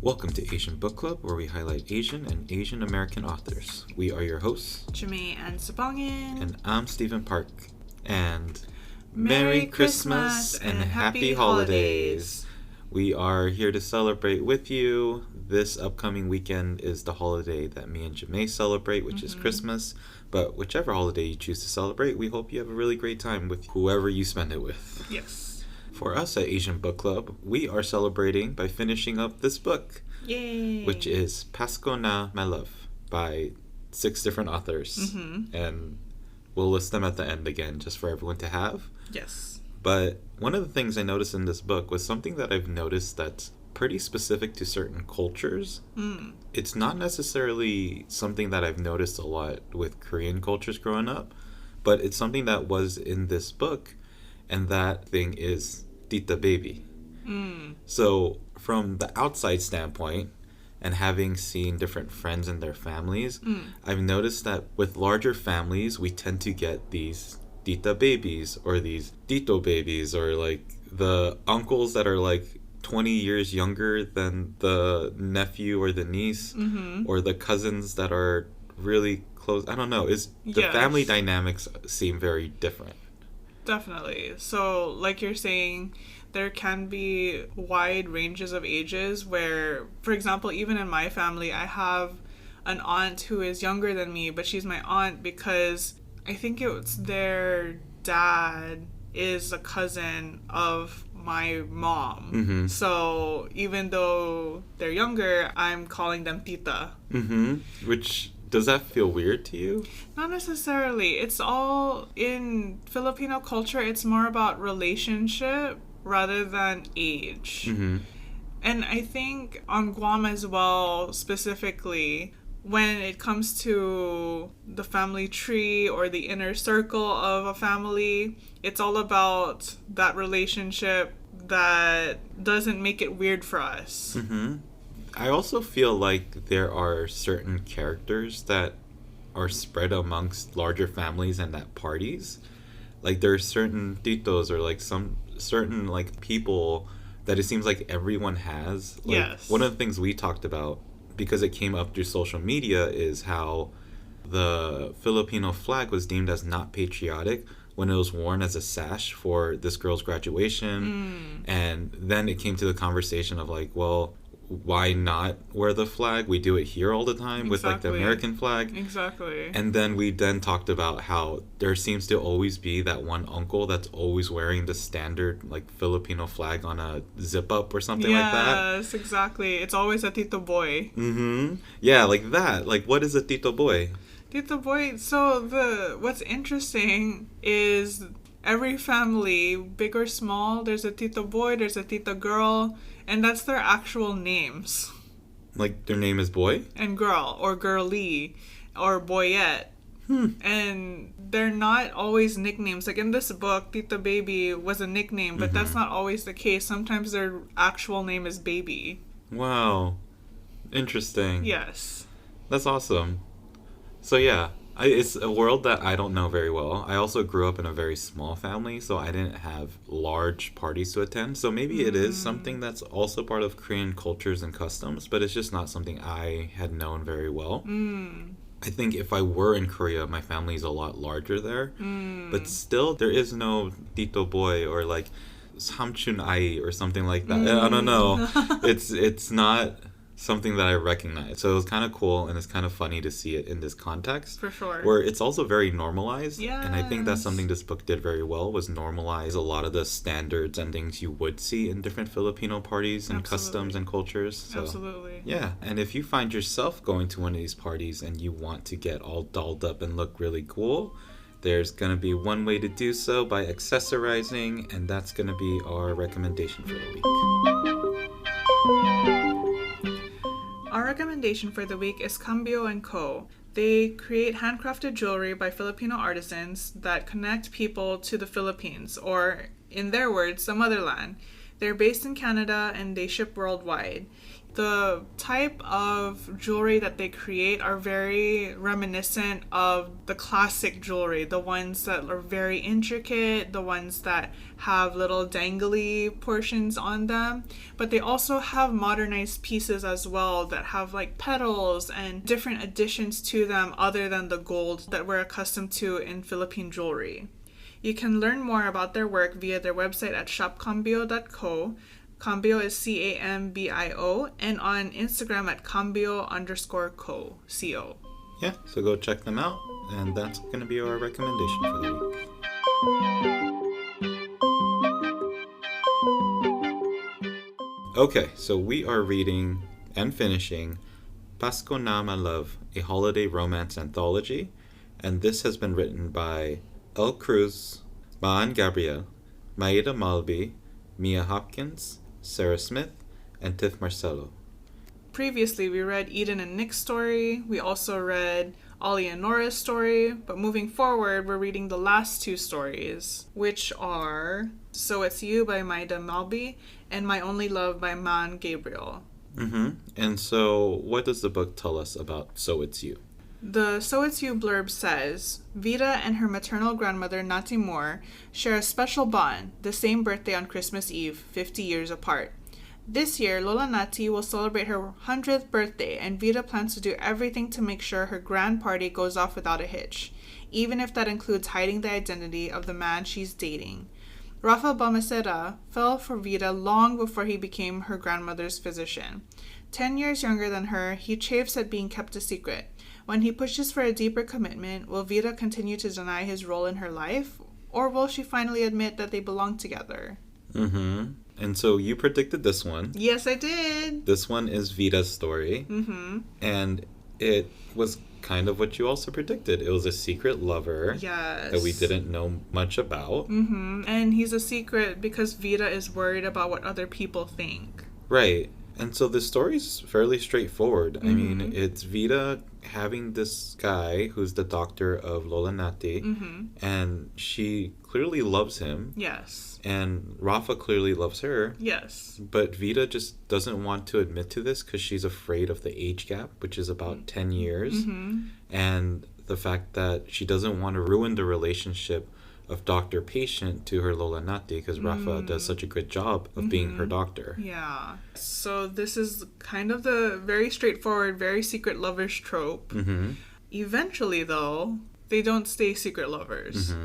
Welcome to Asian Book Club, where we highlight Asian and Asian American authors. We are your hosts, Jamae and Sabangan. And I'm Stephen Park. And Merry Christmas and Happy Holidays. We are here to celebrate with you. This upcoming weekend is the holiday that me and Jamae celebrate, which is Christmas. But whichever holiday you choose to celebrate, we hope you have a really great time with whoever you spend it with. Yes. For us at Asian Book Club, we are celebrating by finishing up this book. Yay! Which is Pasko na My Love by 6 different authors. And we'll list them at the end again just for everyone to have. Yes. But one of the things I noticed in this book was something that I've noticed that's pretty specific to certain cultures. It's not necessarily something that I've noticed a lot with Korean cultures growing up, but it's something that was in this book, and that thing is Tita Baby. So from the outside standpoint, and having seen different friends and their families, I've noticed that with larger families, we tend to get these Tita babies or these Tito babies, or like the uncles that are like 20 years younger than the nephew or the niece, or the cousins that are really close. I don't know. The family dynamics seem very different. Definitely. So, like you're saying, there can be wide ranges of ages where, for example, even in my family, I have an aunt who is younger than me, but she's my aunt because I think it's their dad is a cousin of my mom. So even though they're younger, I'm calling them tita. Which, does that feel weird to you? Not necessarily. It's all in Filipino culture. It's more about relationship rather than age. And I think on Guam as well, specifically, when it comes to the family tree or the inner circle of a family, it's all about that relationship that doesn't make it weird for us. I also feel like there are certain characters that are spread amongst larger families and at parties. Like there are certain titos or like some certain like people that it seems like everyone has. Like, yes. One of the things we talked about, because it came up through social media, is how the Filipino flag was deemed as not patriotic when it was worn as a sash for this girl's graduation. And then it came to the conversation of like, well, why not wear the flag? We do it here all the time with like the American flag. Exactly. And then we talked about how there seems to always be that one uncle that's always wearing the standard like Filipino flag on a zip up or something like that. Yes, exactly. It's always a Tito Boy. Yeah, like that. Like, what is a Tito Boy? Tito Boy. So what's interesting is every family, big or small, there's a Tito Boy, there's a Tita Girl, and that's their actual names. Like their name is Boy? And Girl, or Girlie, or Boyette. And they're not always nicknames. Like in this book, Tita Baby was a nickname, but that's not always the case. Sometimes their actual name is Baby. Wow. Interesting. Yes. That's awesome. So yeah, it's a world that I don't know very well. I also grew up in a very small family, so I didn't have large parties to attend. So maybe it is something that's also part of Korean cultures and customs, but it's just not something I had known very well. I think if I were in Korea, my family is a lot larger there. But still, there is no Tito Boy or like Samchun Ai or something like that. I don't know. It's not something that I recognize. So it was kind of cool, and it's kind of funny to see it in this context. For sure. Where it's also very normalized. Yes. And I think that's something this book did very well, was normalize a lot of the standards and things you would see in different Filipino parties and customs and cultures. So, absolutely. Yeah. And if you find yourself going to one of these parties and you want to get all dolled up and look really cool, there's going to be one way to do so, by accessorizing, and that's going to be our recommendation for the week. Our recommendation for the week is Cambio & Co. They create handcrafted jewelry by Filipino artisans that connect people to the Philippines, or in their words, the motherland. They're based in Canada and they ship worldwide. The type of jewelry that they create are very reminiscent of the classic jewelry, the ones that are very intricate, the ones that have little dangly portions on them. But they also have modernized pieces as well that have like petals and different additions to them other than the gold that we're accustomed to in Philippine jewelry. You can learn more about their work via their website at shopcambio.co. Cambio is Cambio, and on Instagram at cambio_co, C-O. Yeah, so go check them out, and that's going to be our recommendation for the week. Okay, so we are reading and finishing Pasko na My Love, a holiday romance anthology, and this has been written by Elle Cruz, Maan Gabriel, Maida Malby, Mia Hopkins, Sarah Smith, and Tiff Marcello. Previously, we read Eden and Nick's story. We also read Ollie and Nora's story. But moving forward, we're reading the last two stories, which are So It's You by Maida Malby and My Only Love by Maan Gabriel. And so, what does the book tell us about So It's You? The So It's You blurb says, Vida and her maternal grandmother Nati Moore share a special bond, the same birthday on Christmas Eve, 50 years apart. This year, Lola Nati will celebrate her 100th birthday, and Vida plans to do everything to make sure her grand party goes off without a hitch, even if that includes hiding the identity of the man she's dating. Rafa Balmaceda fell for Vida long before he became her grandmother's physician. 10 years younger than her, he chafes at being kept a secret. When he pushes for a deeper commitment, will Vida continue to deny his role in her life? Or will she finally admit that they belong together? And so you predicted this one. Yes, I did. This one is Vida's story. And it was kind of what you also predicted. It was a secret lover. Yes. That we didn't know much about. And he's a secret because Vida is worried about what other people think. Right. And so the story's fairly straightforward. I mean, it's Vida having this guy who's the doctor of Lola Nati, and she clearly loves him. Yes. And Rafa clearly loves her. Yes. But Vida just doesn't want to admit to this because she's afraid of the age gap, which is about 10 years. And the fact that she doesn't want to ruin the relationship of doctor-patient to her Lola Nati because Rafa does such a good job of being her doctor. Yeah. So this is kind of the very straightforward, very secret lovers trope. Eventually, though, they don't stay secret lovers.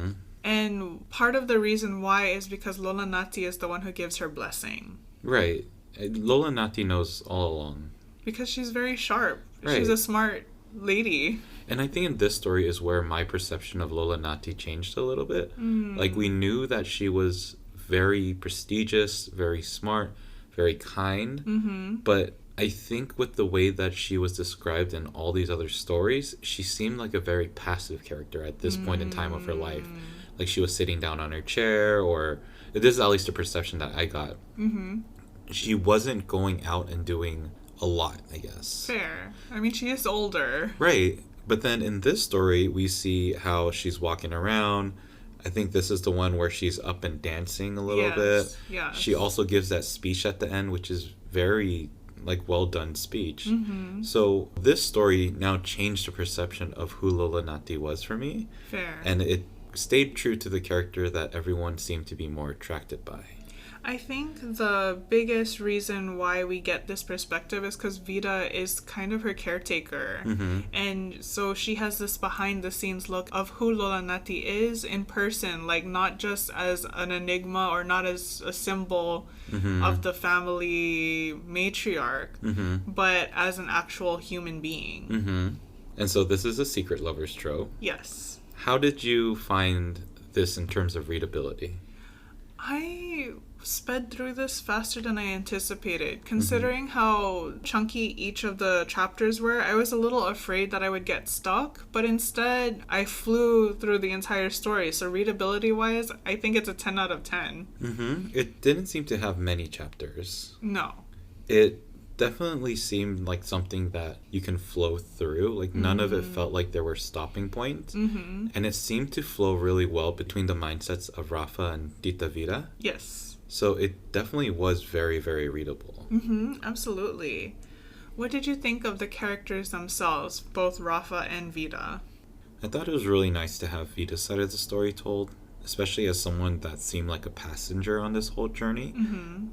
And part of the reason why is because Lola Nati is the one who gives her blessing. Right. Lola Nati knows all along. Because she's very sharp. Right. She's a smart lady. And I think in this story is where my perception of Lola Nati changed a little bit. Like, we knew that she was very prestigious, very smart, very kind. But I think with the way that she was described in all these other stories, she seemed like a very passive character at this point in time of her life. Like, she was sitting down on her chair, or this is at least the perception that I got. She wasn't going out and doing a lot, I guess. Fair. I mean, she is older. Right. But then in this story, we see how she's walking around. I think this is the one where she's up and dancing a little bit. Yes. She also gives that speech at the end, which is very, like, well done speech. So this story now changed the perception of who Lola Nati was for me. Fair. And it stayed true to the character that everyone seemed to be more attracted by. I think the biggest reason why we get this perspective is because Vida is kind of her caretaker. And so she has this behind the scenes look of who Lola Nati is in person, like not just as an enigma or not as a symbol of the family matriarch, but as an actual human being. And so this is a secret lover's trope. Yes. How did you find this in terms of readability? I sped through this faster than I anticipated. Considering how chunky each of the chapters were, I was a little afraid that I would get stuck, but instead I flew through the entire story. So readability wise, I think it's a 10 out of 10. It didn't seem to have many chapters. No. It definitely seemed like something that you can flow through. Like, none of it felt like there were stopping points. And it seemed to flow really well between the mindsets of Rafa and Tita Vida. Yes. So it definitely was very, very readable. Absolutely. What did you think of the characters themselves, both Rafa and Vida? I thought it was really nice to have Vida's side of the story told, especially as someone that seemed like a passenger on this whole journey.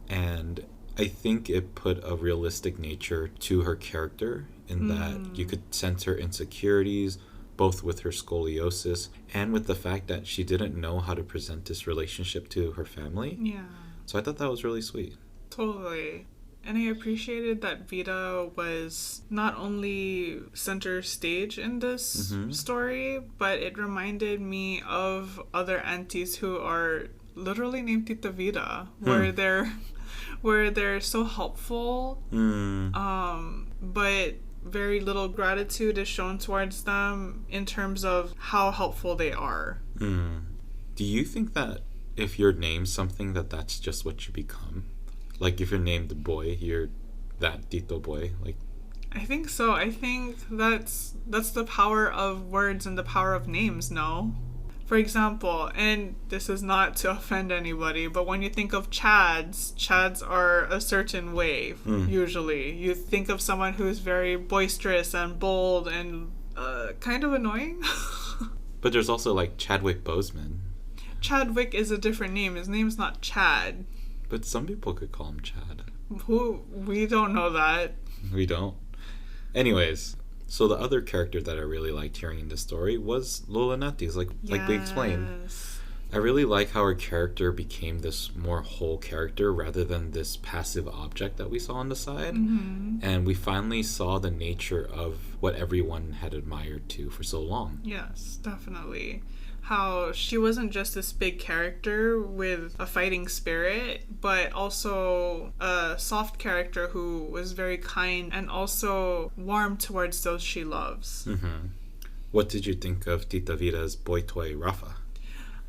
And I think it put a realistic nature to her character in that you could sense her insecurities, both with her scoliosis and with the fact that she didn't know how to present this relationship to her family. Yeah. So I thought that was really sweet. Totally. And I appreciated that Vida was not only center stage in this story, but it reminded me of other aunties who are literally named Tita Vida, where they're so helpful, but very little gratitude is shown towards them in terms of how helpful they are. Do you think that if you're named something, that's just what you become? Like, if you're named the boy, you're that Tito boy. Like, I think so. I think that's the power of words and the power of names, no? For example, and this is not to offend anybody, but when you think of Chads are a certain way, usually. You think of someone who's very boisterous and bold and kind of annoying. But there's also, like, Chadwick Boseman. Chadwick is a different name. His name's not Chad. But some people could call him Chad. We don't know that. We don't. Anyways, so the other character that I really liked hearing in the story was Lola Natis, like we explained. I really like how her character became this more whole character rather than this passive object that we saw on the side. And we finally saw the nature of what everyone had admired too for so long. Yes, definitely. How she wasn't just this big character with a fighting spirit, but also a soft character who was very kind and also warm towards those she loves. What did you think of Tita Vida's boy toy, Rafa?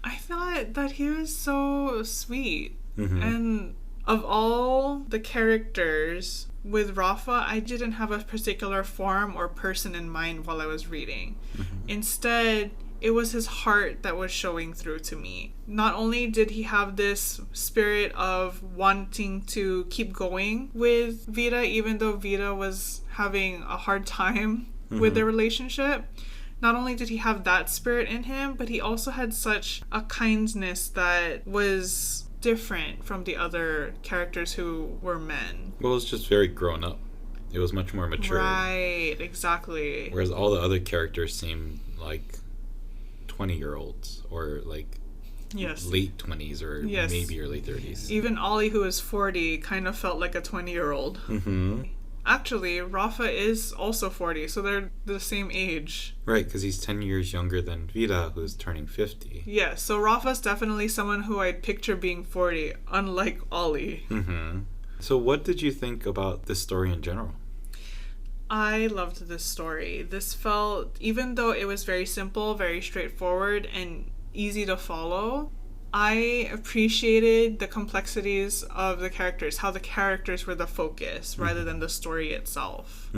I thought that he was so sweet. And of all the characters with Rafa, I didn't have a particular form or person in mind while I was reading. Instead, it was his heart that was showing through to me. Not only did he have this spirit of wanting to keep going with Vida, even though Vida was having a hard time with their relationship, not only did he have that spirit in him, but he also had such a kindness that was different from the other characters who were men. Well, it was just very grown up. It was much more mature. Right, exactly. Whereas all the other characters seemed like 20-year-olds or like late 20s or maybe early 30s. Even Ollie, who is 40, kind of felt like a 20-year-old. Actually, Rafa is also 40, so they're the same age. Right, because he's 10 years younger than Vida, who's turning 50. Yeah, so Rafa's definitely someone who I'd picture being 40, unlike Ollie. So what did you think about this story in general? I loved this story. This felt, even though it was very simple, very straightforward, and easy to follow, I appreciated the complexities of the characters, how the characters were the focus rather than the story itself.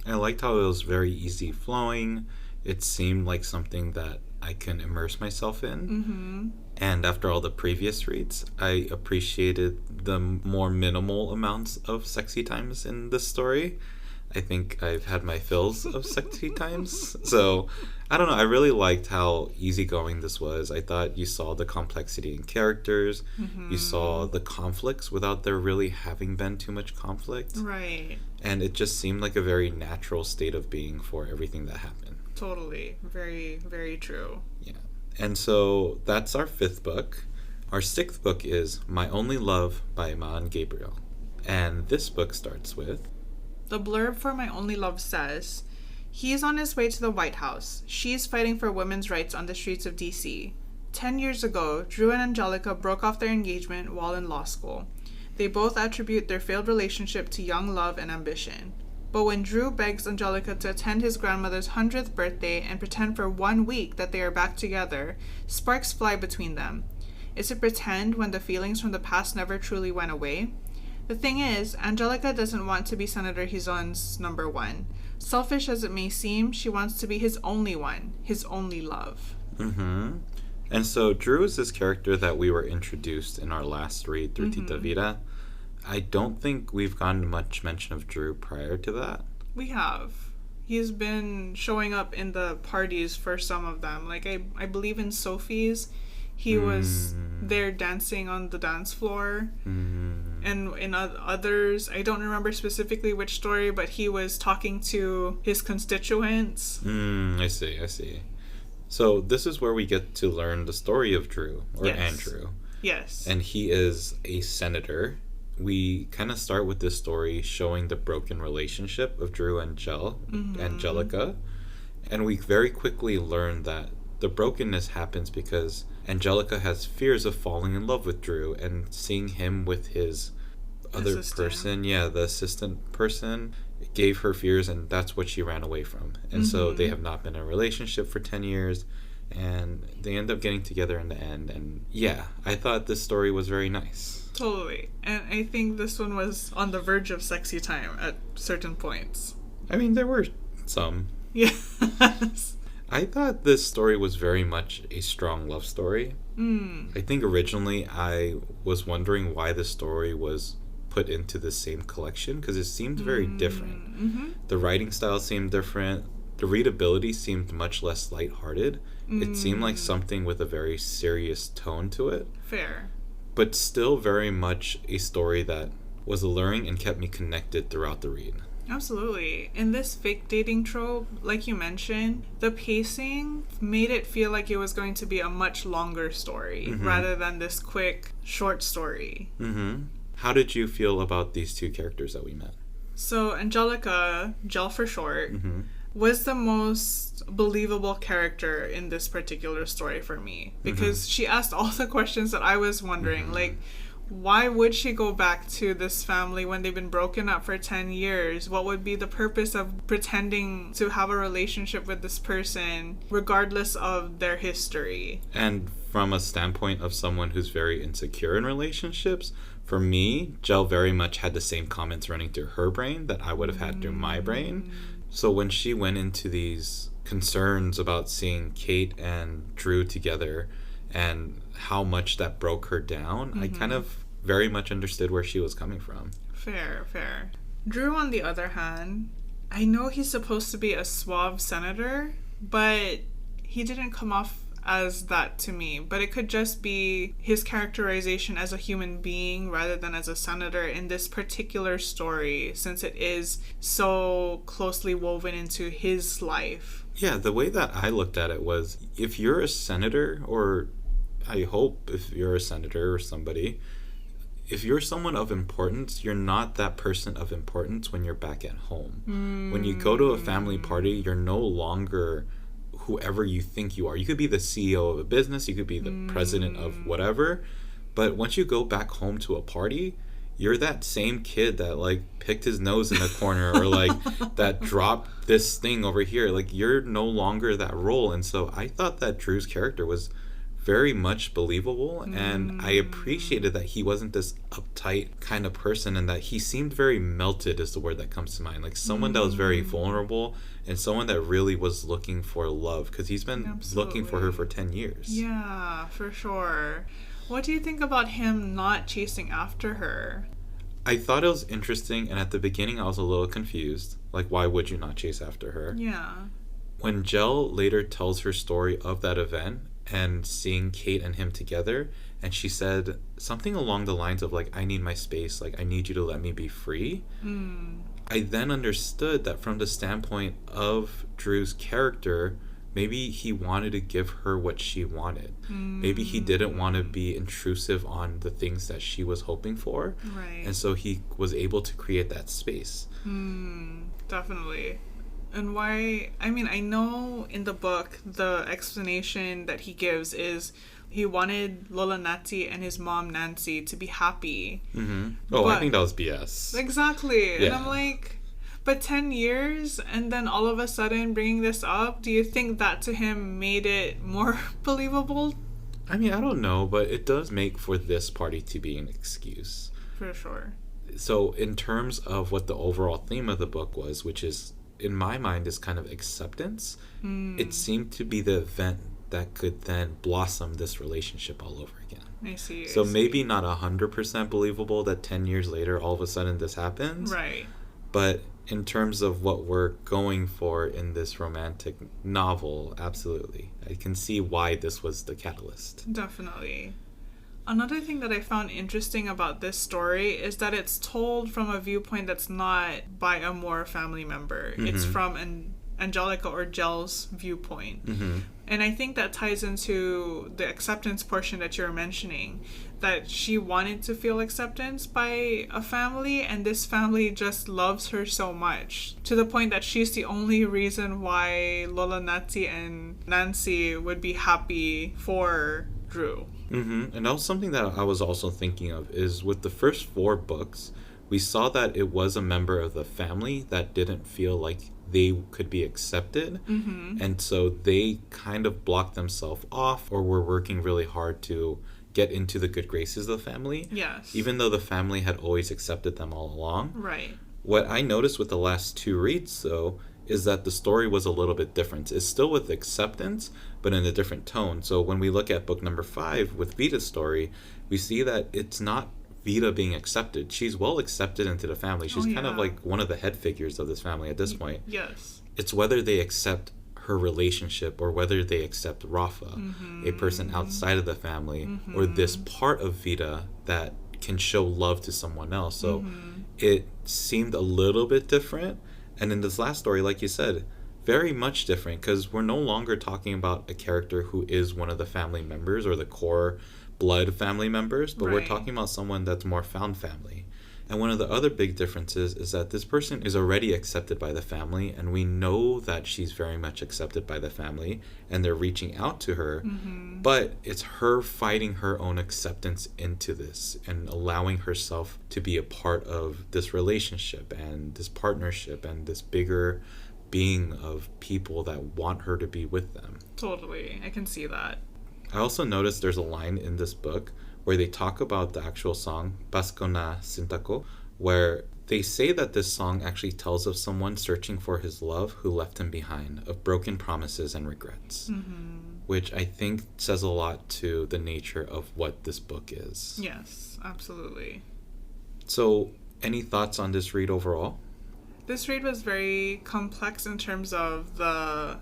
I liked how it was very easy flowing. It seemed like something that I can immerse myself in. And after all the previous reads, I appreciated the more minimal amounts of sexy times in this story. I think I've had my fills of sexy times. So, I don't know. I really liked how easygoing this was. I thought you saw the complexity in characters. You saw the conflicts without there really having been too much conflict. Right. And it just seemed like a very natural state of being for everything that happened. Totally. Very, very true. Yeah. And so that's our 5th book. Our 6th book is My Only Love by Maan Gabriel. And this book starts with... The blurb for My Only Love says, "He's on his way to the White House. She's fighting for women's rights on the streets of D.C. 10 years ago, Drew and Angelica broke off their engagement while in law school. They both attribute their failed relationship to young love and ambition. But when Drew begs Angelica to attend his grandmother's 100th birthday and pretend for 1 week that they are back together, sparks fly between them. Is it pretend when the feelings from the past never truly went away? The thing is, Angelica doesn't want to be Senator Hizon's number one. Selfish as it may seem, she wants to be his only one, his only love." And so Drew is this character that we were introduced in our last read through Tita Vida. I don't think we've gotten much mention of Drew prior to that. We have. He's been showing up in the parties for some of them. Like, I believe in Sophie's, he was there dancing on the dance floor. And in others, I don't remember specifically which story, but he was talking to his constituents. I see. So this is where we get to learn the story of Drew, or Andrew. Yes. And he is a senator. We kind of start with this story showing the broken relationship of Drew and Angelica. And we very quickly learn that the brokenness happens because Angelica has fears of falling in love with Drew and seeing him with his other person. Yeah, the assistant person gave her fears, and that's what she ran away from. And so they have not been in a relationship for 10 years, and they end up getting together in the end. And yeah, I thought this story was very nice. Totally. And I think this one was on the verge of sexy time at certain points. I mean, there were some. Yes. I thought this story was very much a strong love story. I think originally I was wondering why the story was put into the same collection, because it seemed very different. The writing style seemed different. The readability seemed much less lighthearted. It seemed like something with a very serious tone to it. Fair. But still very much a story that was alluring and kept me connected throughout the read. Absolutely. In this fake dating trope, like you mentioned, the pacing made it feel like it was going to be a much longer story rather than this quick, short story. How did you feel about these two characters that we met? So Angelica, Jel for short, was the most believable character in this particular story for me, because she asked all the questions that I was wondering. Like, why would she go back to this family when they've been broken up for 10 years? What would be the purpose of pretending to have a relationship with this person regardless of their history? And from a standpoint of someone who's very insecure in relationships, for me, Jel very much had the same comments running through her brain that I would have had through my brain. So when she went into these concerns about seeing Kate and Drew together and how much that broke her down, I kind of very much understood where she was coming from. Fair. Drew, on the other hand, I know he's supposed to be a suave senator, but he didn't come off as that to me. But it could just be his characterization as a human being rather than as a senator in this particular story, since it is so closely woven into his life. Yeah, the way that I looked at it was, if you're a senator, or I hope if you're a senator or somebody, if you're someone of importance, you're not that person of importance when you're back at home. When you go to a family party, you're no longer whoever you think you are. You could be the CEO of a business, you could be the president of whatever, but once you go back home to a party, you're that same kid that like picked his nose in a corner or like that dropped this thing over here. Like, you're no longer that role. And so I thought that Drew's character was very much believable, and I appreciated that he wasn't this uptight kind of person, and that he seemed very melted is the word that comes to mind. Like someone that was very vulnerable and someone that really was looking for love, because he's been looking for her for 10 years. Yeah, for sure. What do you think about him not chasing after her? I thought it was interesting, and at the beginning I was a little confused. Like, why would you not chase after her? Yeah. When Jel later tells her story of that event and seeing Kate and him together, and she said something along the lines of like, I need my space, like I need you to let me be free. I then understood that from the standpoint of Drew's character, maybe he wanted to give her what she wanted. Maybe he didn't want to be intrusive on the things that she was hoping for. Right. And so he was able to create that space. Definitely. And why, I mean, I know in the book, the explanation that he gives is he wanted Lola Nati and his mom Nancy to be happy. Oh, I think that was BS. Exactly. Yeah. And I'm like, but 10 years and then all of a sudden bringing this up, do you think that to him made it more believable? I mean, I don't know, but it does make for this party to be an excuse. For sure. So in terms of what the overall theme of the book was, which is, in my mind, is kind of acceptance, it seemed to be the event that could then blossom this relationship all over again. I see. So maybe not 100% believable that 10 years later, all of a sudden this happens. Right. But in terms of what we're going for in this romantic novel, absolutely. I can see why this was the catalyst. Definitely. Another thing that I found interesting about this story is that it's told from a viewpoint that's not by a Moore family member. Mm-hmm. It's from an Angelica or Gel's viewpoint. Mm-hmm. And I think that ties into the acceptance portion that you're mentioning, that she wanted to feel acceptance by a family, and this family just loves her so much, to the point that she's the only reason why Lola Nati and Nancy would be happy for Drew. Mm-hmm. And that was something that I was also thinking of, is with the first 4 books, we saw that it was a member of the family that didn't feel like they could be accepted. Mm-hmm. And so they kind of blocked themselves off, or were working really hard to get into the good graces of the family. Yes. Even though the family had always accepted them all along. Right. What I noticed with the last 2 reads, though, is that the story was a little bit different. It's still with acceptance, but in a different tone. So when we look at book number 5 with Vita's story, we see that it's not Vida being accepted. She's well accepted into the family. She's kind of like one of the head figures of this family at this point. Yes. It's whether they accept her relationship or whether they accept Rafa, mm-hmm. a person outside of the family, mm-hmm. or this part of Vida that can show love to someone else. So mm-hmm. it seemed a little bit different. And in this last story, like you said, very much different, because we're no longer talking about a character who is one of the family members or the core blood family members, but we're talking about someone that's more found family. And one of the other big differences is that this person is already accepted by the family, and we know that she's very much accepted by the family, and they're reaching out to her, mm-hmm. but it's her fighting her own acceptance into this and allowing herself to be a part of this relationship and this partnership and this bigger being of people that want her to be with them. Totally. I can see that. I also noticed there's a line in this book where they talk about the actual song, Pasko na Sintako, where they say that this song actually tells of someone searching for his love who left him behind, of broken promises and regrets, mm-hmm. which I think says a lot to the nature of what this book is. Yes, absolutely. So, any thoughts on this read overall? This read was very complex in terms of the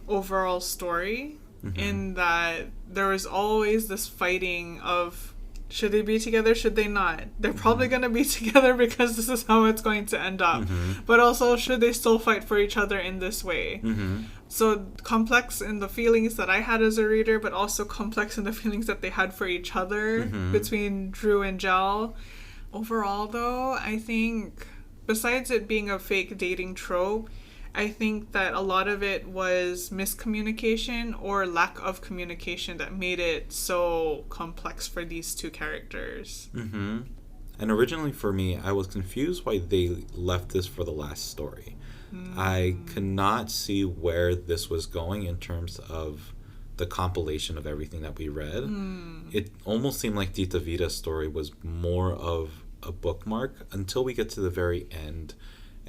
overall story. Mm-hmm. In that there was always this fighting of, should they be together, should they not? They're probably going to be together because this is how it's going to end up. Mm-hmm. But also, should they still fight for each other in this way? Mm-hmm. So complex in the feelings that I had as a reader, but also complex in the feelings that they had for each other, mm-hmm. between Drew and Jal. Overall, though, I think, besides it being a fake dating trope, I think that a lot of it was miscommunication or lack of communication that made it so complex for these 2 characters. Mm-hmm. And originally for me, I was confused why they left this for the last story. I could not see where this was going in terms of the compilation of everything that we read. It almost seemed like Tita Vita's story was more of a bookmark until we get to the very end.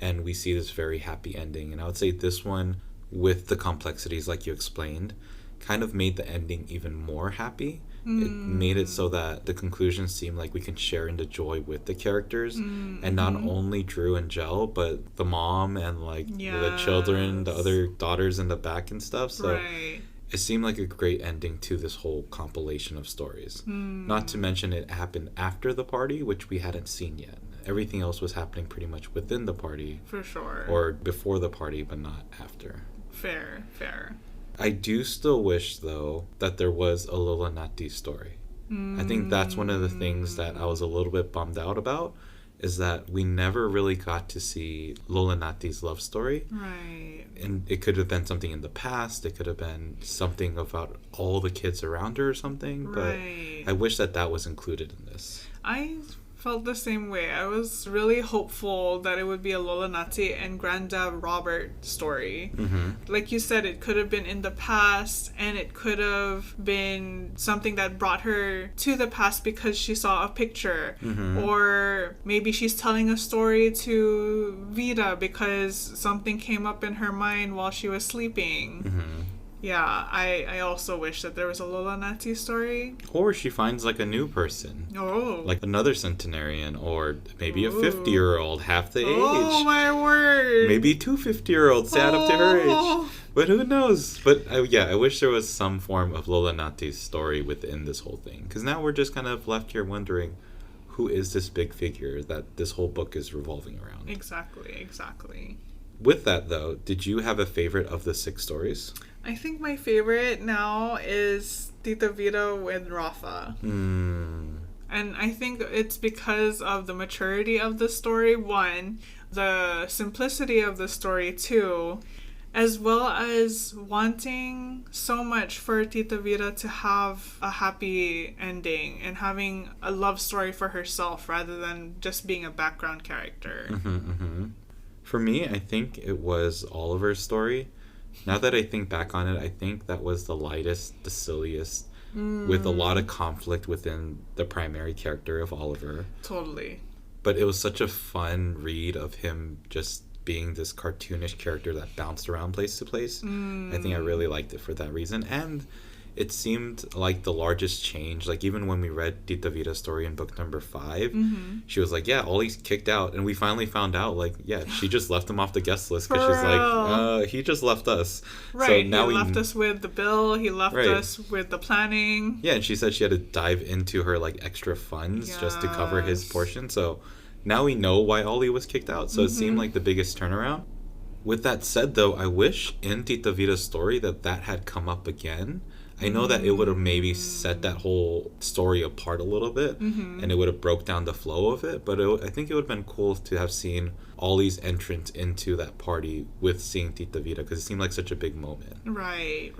And we see this very happy ending. And I would say this one, with the complexities like you explained, kind of made the ending even more happy. It made it so that the conclusion seemed like we can share in the joy with the characters. And not only Drew and Jel, but the mom and the children, the other daughters in the back and stuff. So it seemed like a great ending to this whole compilation of stories. Not to mention it happened after the party, which we hadn't seen yet. Everything else was happening pretty much within the party. For sure. Or before the party, but not after. Fair. I do still wish, though, that there was a Lola Nati story. I think that's one of the things that I was a little bit bummed out about, is that we never really got to see Lola Nati's love story. Right. And it could have been something in the past. It could have been something about all the kids around her or something. But I wish that was included in this. I felt the same way. I was really hopeful that it would be a Lola Nati and Granddad Robert story. Mm-hmm. Like you said, it could have been in the past, and it could have been something that brought her to the past because she saw a picture. Mm-hmm. Or maybe she's telling a story to Vida because something came up in her mind while she was sleeping. Mm-hmm. Yeah, I also wish that there was a Lola Nati story. Or she finds like a new person. Oh. Like another centenarian, or maybe a Ooh. 50-year-old, half the age. Oh, my word. Maybe 2 50-year-olds add up to her age. But who knows? But I wish there was some form of Lola Nati's story within this whole thing. Because now we're just kind of left here wondering, who is this big figure that this whole book is revolving around? Exactly. With that, though, did you have a favorite of the 6 stories? I think my favorite now is Tita Vida and Rafa. And I think it's because of the maturity of the story, 1, the simplicity of the story, 2, as well as wanting so much for Tita Vida to have a happy ending and having a love story for herself rather than just being a background character. For me, I think it was Oliver's story. Now that I think back on it, I think that was the lightest, the silliest, with a lot of conflict within the primary character of Oliver. Totally. But it was such a fun read of him just being this cartoonish character that bounced around place to place. I think I really liked it for that reason. And it seemed like the largest change. Like, even when we read Tita Vida's story in book number 5, she was like, yeah, Ollie's kicked out. And we finally found out, like, yeah, she just left him off the guest list because she's like, he just left us. Right, so now he left us with the bill, he left us with the planning. Yeah, and she said she had to dive into her, like, extra funds just to cover his portion. So now we know why Ollie was kicked out. So it seemed like the biggest turnaround. With that said, though, I wish in Tita Vida's story that had come up again. I know that it would have maybe set that whole story apart a little bit, and it would have broke down the flow of it, but I think it would have been cool to have seen Ollie's entrance into that party with seeing Tita Vida, because it seemed like such a big moment. Right.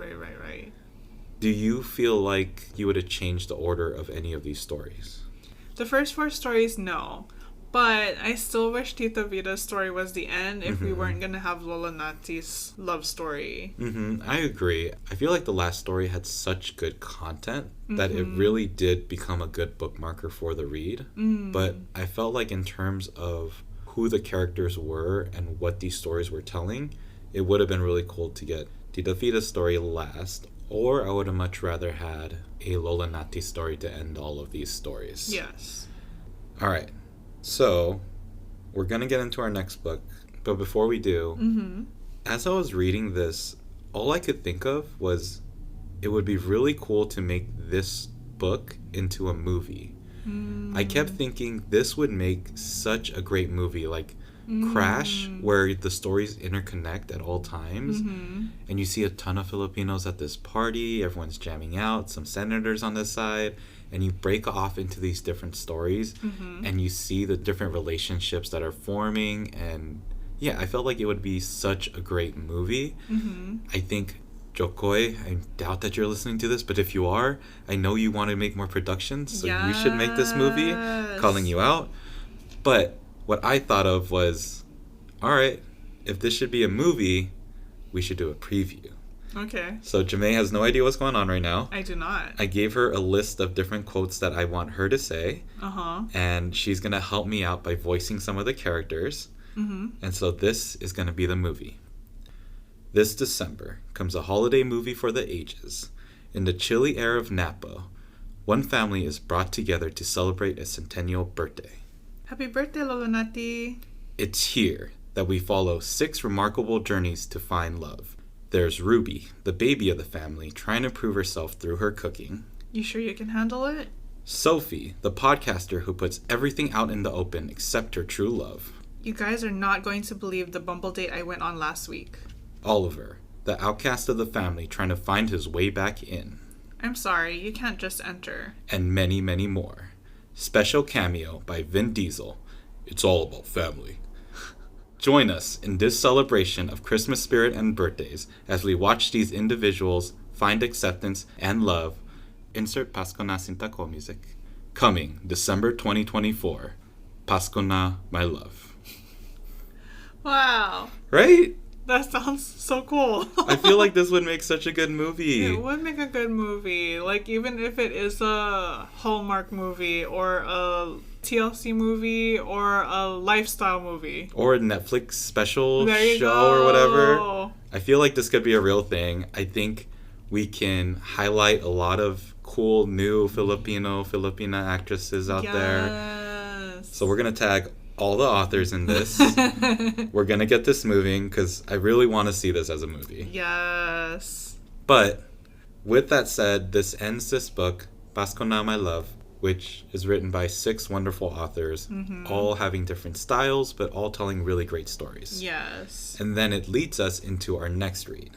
Do you feel like you would have changed the order of any of these stories? The first 4 stories, no. But I still wish Tita Vida's story was the end if we weren't going to have Lola Nati's love story. I agree. I feel like the last story had such good content that it really did become a good bookmarker for the read. But I felt like in terms of who the characters were and what these stories were telling, it would have been really cool to get Tita Vida's story last, or I would have much rather had a Lola Nati story to end all of these stories. Yes. All right. So, we're going to get into our next book, but before we do, as I was reading this, all I could think of was it would be really cool to make this book into a movie. I kept thinking this would make such a great movie, like Crash, where the stories interconnect at all times, and you see a ton of Filipinos at this party, everyone's jamming out, some senators on this side, and you break off into these different stories, and you see the different relationships that are forming, and I felt like it would be such a great movie. I think, Jokoi, I doubt that you're listening to this, but if you are, I know you want to make more productions, so you should make this movie, calling you out. But what I thought of was, all right, if this should be a movie, we should do a preview. Okay. So Jamae has no idea what's going on right now. I do not. I gave her a list of different quotes that I want her to say. And she's going to help me out by voicing some of the characters. And so this is going to be the movie. This December comes a holiday movie for the ages. In the chilly air of Napa, one family is brought together to celebrate a centennial birthday. Happy birthday, Lola Nati. It's here that we follow 6 remarkable journeys to find love. There's Ruby, the baby of the family, trying to prove herself through her cooking. You sure you can handle it? Sophie, the podcaster who puts everything out in the open except her true love. You guys are not going to believe the Bumble date I went on last week. Oliver, the outcast of the family trying to find his way back in. I'm sorry, you can't just enter. And many, many more. Special cameo by Vin Diesel. It's all about family. Join us in this celebration of Christmas spirit and birthdays as we watch these individuals find acceptance and love. Insert Pasko na Sinta Ko music. Coming December 2024. Pasko na, my love. Wow. Right? That sounds so cool. I feel like this would make such a good movie. It would make a good movie. Like, even if it is a Hallmark movie or a TLC movie or a lifestyle movie. Or a Netflix special show or whatever. I feel like this could be a real thing. I think we can highlight a lot of cool new Filipina actresses out there. So we're going to tag all the authors in this. We're going to get this moving because I really want to see this as a movie. Yes. But with that said, this ends this book, Pasko Na My Love, which is written by 6 wonderful authors, all having different styles, but all telling really great stories. Yes. And then it leads us into our next read.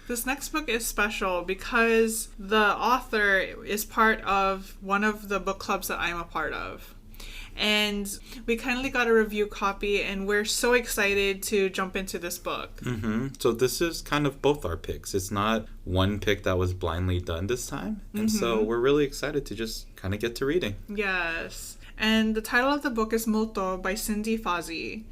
This next book is special because the author is part of one of the book clubs that I'm a part of. And we kindly got a review copy, and we're so excited to jump into this book. So this is kind of both our picks. It's not one pick that was blindly done this time. And so we're really excited to just kind of get to reading. Yes. And the title of the book is Multo by Cindy Fazzi.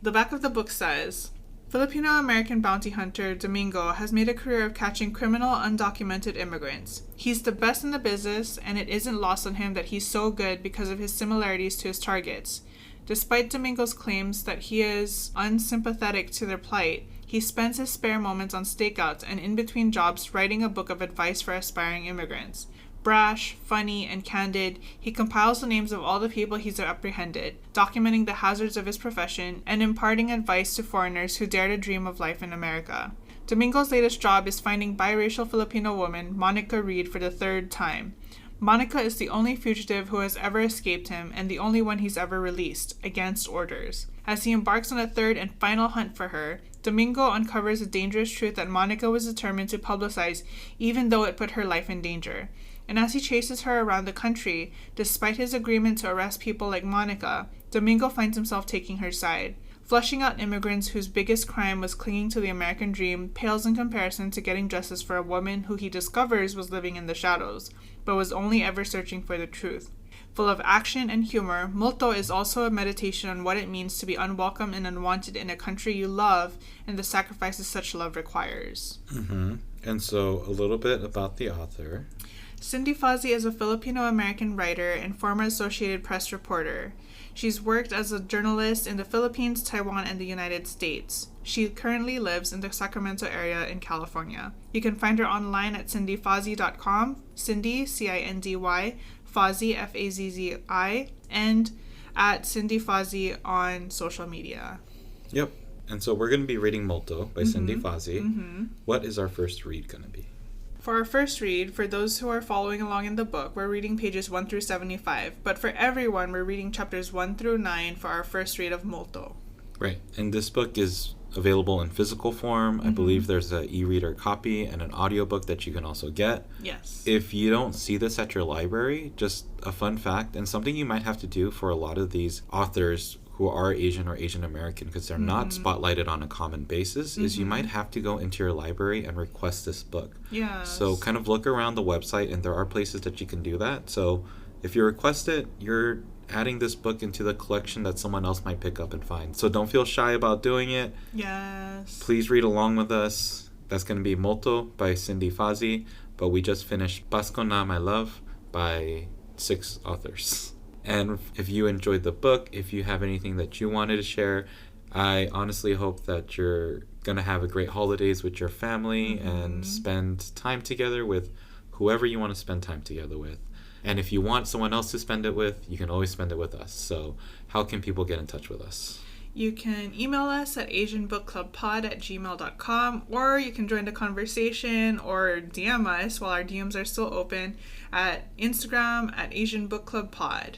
The back of the book says, Filipino-American bounty hunter Domingo has made a career of catching criminal, undocumented immigrants. He's the best in the business, and it isn't lost on him that he's so good because of his similarities to his targets. Despite Domingo's claims that he is unsympathetic to their plight, he spends his spare moments on stakeouts and in between jobs writing a book of advice for aspiring immigrants. Brash, funny, and candid, he compiles the names of all the people he's apprehended, documenting the hazards of his profession, and imparting advice to foreigners who dare to dream of life in America. Domingo's latest job is finding biracial Filipino woman Monica Reed for the 3rd time. Monica is the only fugitive who has ever escaped him and the only one he's ever released, against orders. As he embarks on a 3rd and final hunt for her, Domingo uncovers a dangerous truth that Monica was determined to publicize even though it put her life in danger. And as he chases her around the country, despite his agreement to arrest people like Monica, Domingo finds himself taking her side. Flushing out immigrants whose biggest crime was clinging to the American dream pales in comparison to getting justice for a woman who he discovers was living in the shadows, but was only ever searching for the truth. Full of action and humor, Multo is also a meditation on what it means to be unwelcome and unwanted in a country you love and the sacrifices such love requires. And so a little bit about the author. Cindy Fazzi is a Filipino-American writer and former Associated Press reporter. She's worked as a journalist in the Philippines, Taiwan, and the United States. She currently lives in the Sacramento area in California. You can find her online at cindyfazzi.com, Cindy, C-I-N-D-Y, Fazzi, F-A-Z-Z-I, and at Cindy Fazzi on social media. Yep. And so we're going to be reading Multo by Cindy Fazzi. What is our first read going to be? For our first read, for those who are following along in the book, we're reading pages 1 through 75. But for everyone, we're reading chapters 1 through 9 for our first read of Multo. Right. And this book is available in physical form. I believe there's an e-reader copy and an audiobook that you can also get. Yes. If you don't see this at your library, just a fun fact and something you might have to do for a lot of these authors who are Asian or Asian American because they're not spotlighted on a common basis is you might have to go into your library and request this book. Yeah. So kind of look around the website and there are places that you can do that. So if you request it, you're adding this book into the collection that someone else might pick up and find. So don't feel shy about doing it. Yes. Please read along with us. That's going to be Multo by Cindy Fazzi, but we just finished Pasko Na My Love by 6 authors. And if you enjoyed the book, if you have anything that you wanted to share, I honestly hope that you're going to have a great holidays with your family and spend time together with whoever you want to spend time together with. And if you want someone else to spend it with, you can always spend it with us. So how can people get in touch with us? You can email us at asianbookclubpod@gmail.com, or you can join the conversation or DM us while our DMs are still open at Instagram at asianbookclubpod.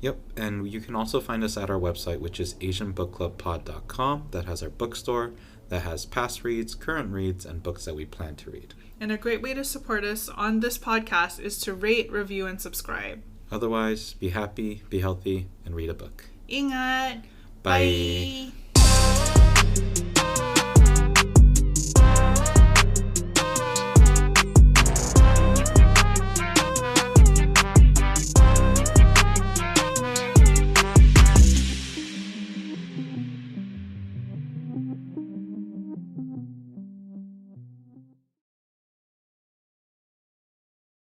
Yep, and you can also find us at our website, which is asianbookclubpod.com. That has our bookstore, that has past reads, current reads, and books that we plan to read. And a great way to support us on this podcast is to rate, review, and subscribe. Otherwise, be happy, be healthy, and read a book. Ingat! Bye.